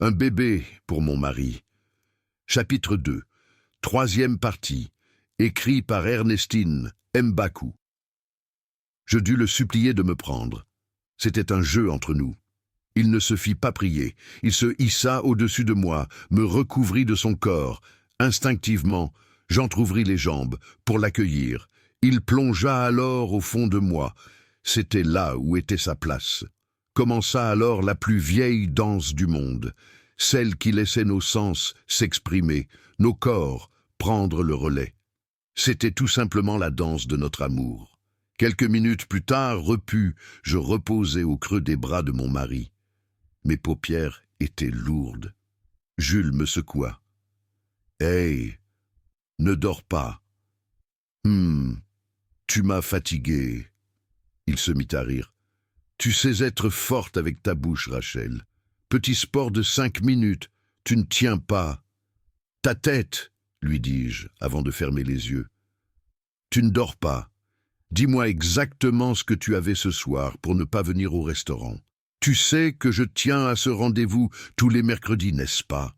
Un bébé pour mon mari. Chapitre 2. Troisième partie. Écrit par Ernestine Mbaku. Je dus le supplier de me prendre. C'était un jeu entre nous. Il ne se fit pas prier. Il se hissa au-dessus de moi, me recouvrit de son corps. Instinctivement, j'entr'ouvris les jambes pour l'accueillir. Il plongea alors au fond de moi. C'était là où était sa place. Commença alors la plus vieille danse du monde, celle qui laissait nos sens s'exprimer, nos corps prendre le relais. C'était tout simplement la danse de notre amour. Quelques minutes plus tard, repu, je reposais au creux des bras de mon mari. Mes paupières étaient lourdes. Jules me secoua. « Hey, ne dors pas. Tu m'as fatigué. » Il se mit à rire. « Tu sais être forte avec ta bouche, Rachel. Petit sport de 5 minutes, tu ne tiens pas. Ta tête, lui dis-je, avant de fermer les yeux. Tu ne dors pas. Dis-moi exactement ce que tu avais ce soir pour ne pas venir au restaurant. Tu sais que je tiens à ce rendez-vous tous les mercredis, n'est-ce pas?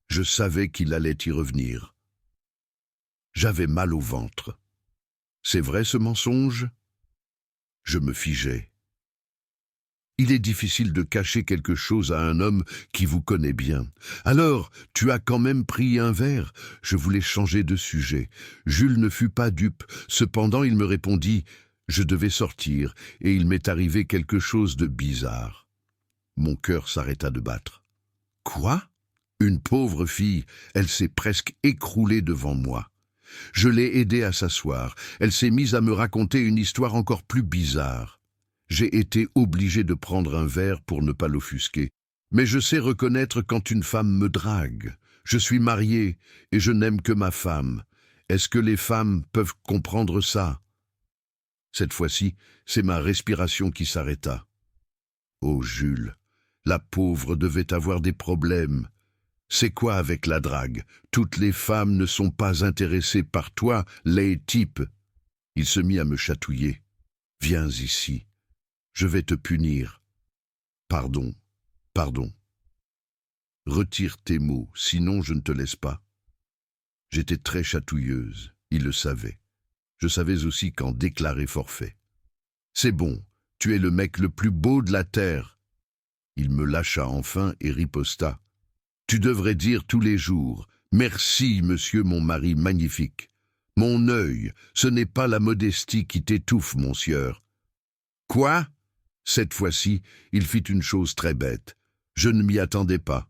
Je savais qu'il allait y revenir. J'avais mal au ventre. C'est vrai ce mensonge? Je me figeais. Il est difficile de cacher quelque chose à un homme qui vous connaît bien. Alors, tu as quand même pris un verre? Je voulais changer de sujet. Jules ne fut pas dupe. Cependant, il me répondit « Je devais sortir et il m'est arrivé quelque chose de bizarre. » Mon cœur s'arrêta de battre. « Quoi ?» Une pauvre fille, elle s'est presque écroulée devant moi. Je l'ai aidée à s'asseoir. Elle s'est mise à me raconter une histoire encore plus bizarre. J'ai été obligé de prendre un verre pour ne pas l'offusquer. Mais je sais reconnaître quand une femme me drague. Je suis marié et je n'aime que ma femme. Est-ce que les femmes peuvent comprendre ça? Cette fois-ci, c'est ma respiration qui s'arrêta. Oh Jules, la pauvre devait avoir des problèmes. C'est quoi avec la drague? Toutes les femmes ne sont pas intéressées par toi, les types. Il se mit à me chatouiller. Viens ici. Je vais te punir. Pardon, pardon. Retire tes mots, sinon je ne te laisse pas. J'étais très chatouilleuse, il le savait. Je savais aussi qu'en déclarer forfait. C'est bon, tu es le mec le plus beau de la terre. Il me lâcha enfin et riposta. Tu devrais dire tous les jours, merci monsieur mon mari magnifique. Mon œil, ce n'est pas la modestie qui t'étouffe, mon sieur. Quoi? Cette fois-ci, il fit une chose très bête. Je ne m'y attendais pas.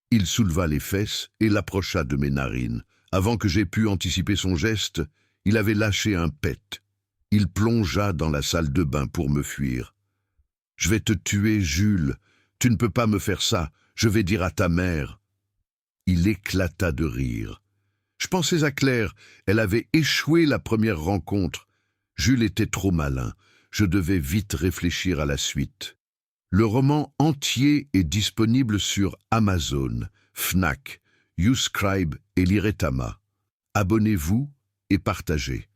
Il souleva les fesses et l'approcha de mes narines. Avant que j'aie pu anticiper son geste, il avait lâché un pet. Il plongea dans la salle de bain pour me fuir. « Je vais te tuer, Jules. Tu ne peux pas me faire ça. Je vais dire à ta mère. » Il éclata de rire. Je pensais à Claire. Elle avait échoué la première rencontre. Jules était trop malin. Je devais vite réfléchir à la suite. Le roman entier est disponible sur Amazon, Fnac, YouScribe et Liretama. Abonnez-vous et partagez.